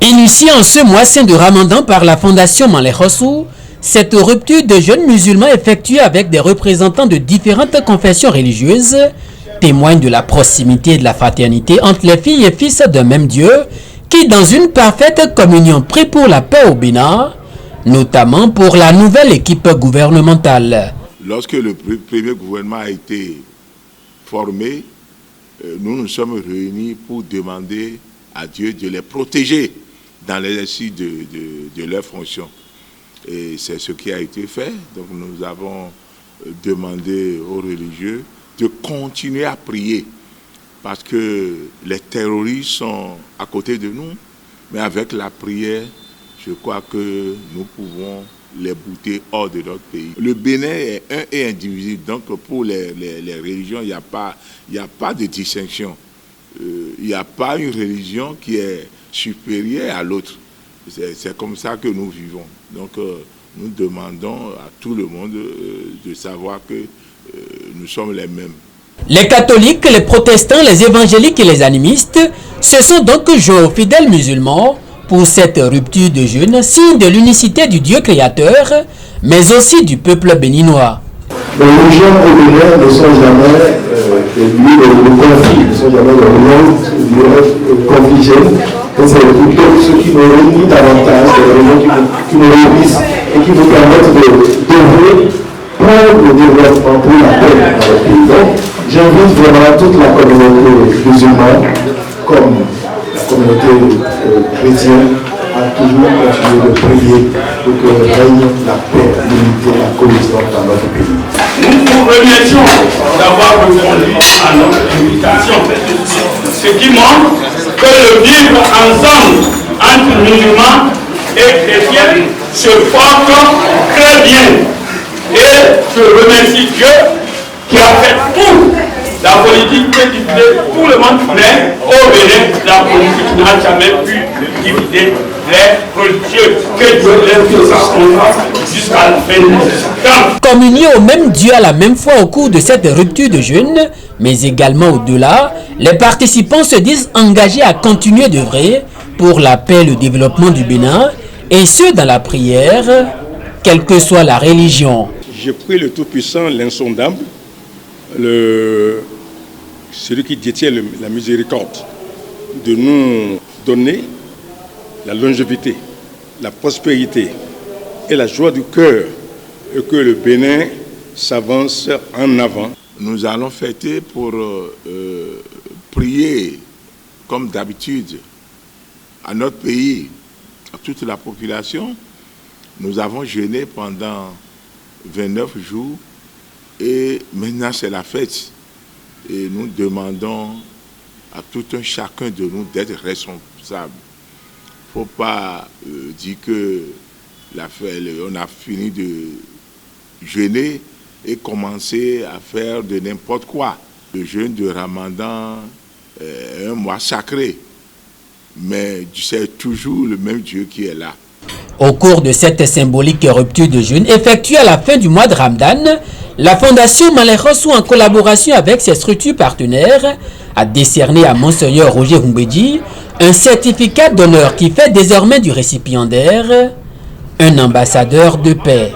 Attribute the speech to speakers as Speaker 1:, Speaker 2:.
Speaker 1: Initiée en ce mois saint de Ramadan par la Fondation Malek Rassoul, cette rupture de jeunes musulmans effectuée avec des représentants de différentes confessions religieuses témoigne de la proximité et de la fraternité entre les filles et fils d'un même Dieu qui, dans une parfaite communion, prie pour la paix au Bénin, notamment pour la nouvelle équipe gouvernementale.
Speaker 2: Lorsque le premier gouvernement a été formé, nous nous sommes réunis pour demander à Dieu de les protéger dans l'exercice de leurs fonctions. Et c'est ce qui a été fait. Donc nous avons demandé aux religieux de continuer à prier parce que les terroristes sont à côté de nous. Mais avec la prière, je crois que nous pouvons les bouter hors de notre pays. Le Bénin est un et indivisible. Donc pour les religions, il n'y a pas de distinction. Il n'y a pas une religion qui est supérieure à l'autre. C'est comme ça que nous vivons. Donc nous demandons à tout le monde de savoir que nous sommes les mêmes.
Speaker 1: Les catholiques, les protestants, les évangéliques et les animistes se sont donc joints aux fidèles musulmans pour cette rupture de jeûne, signe de l'unicité du Dieu créateur, mais aussi du peuple béninois.
Speaker 3: Les religions au Bénin ne sont jamais des lieux de conflit, ne sont jamais des lieux confligés. C'est plutôt ce qui nous réunit davantage, des religions qui nous réunissent et qui nous permettent d'œuvrer pour le développement, pour la paix dans le pays. Donc, j'invite vraiment toute la communauté musulmane, comme la communauté chrétienne, à toujours continuer de prier pour que règne la paix, l'unité, la cohésion dans notre pays.
Speaker 4: Nous vous remercions d'avoir répondu à notre invitation. Ce qui montre que le vivre ensemble entre musulmans et chrétiens se porte très bien. Et je remercie Dieu qui a fait tout. La politique peut diviser tout le monde, mais au Bénin, la politique n'a jamais pu diviser les religieux. Que Dieu les fasse jusqu'à la fin du temps.
Speaker 1: Communier au même Dieu à la même fois au cours de cette rupture de jeûne, mais également au-delà, les participants se disent engagés à continuer d'œuvrer pour la paix et le développement du Bénin, et ce dans la prière, quelle que soit la religion.
Speaker 5: Je prie le Tout-Puissant, l'insondable, celui qui détient la miséricorde, de nous donner la longévité, la prospérité et la joie du cœur, et que le Bénin s'avance en avant.
Speaker 2: Nous allons fêter pour prier, comme d'habitude, à notre pays, à toute la population. Nous avons jeûné pendant 29 jours et maintenant c'est la fête. Et nous demandons à tout un chacun de nous d'être responsable. Il ne faut pas dire que on a fini de jeûner et commencer à faire de n'importe quoi. Le jeûne de Ramadan est un mois sacré, mais c'est toujours le même Dieu qui est là.
Speaker 1: Au cours de cette symbolique rupture de jeûne effectuée à la fin du mois de Ramadan, la Fondation Malek Rassoul, en collaboration avec ses structures partenaires, a décerné à Monseigneur Roger Humbedji un certificat d'honneur qui fait désormais du récipiendaire un ambassadeur de paix.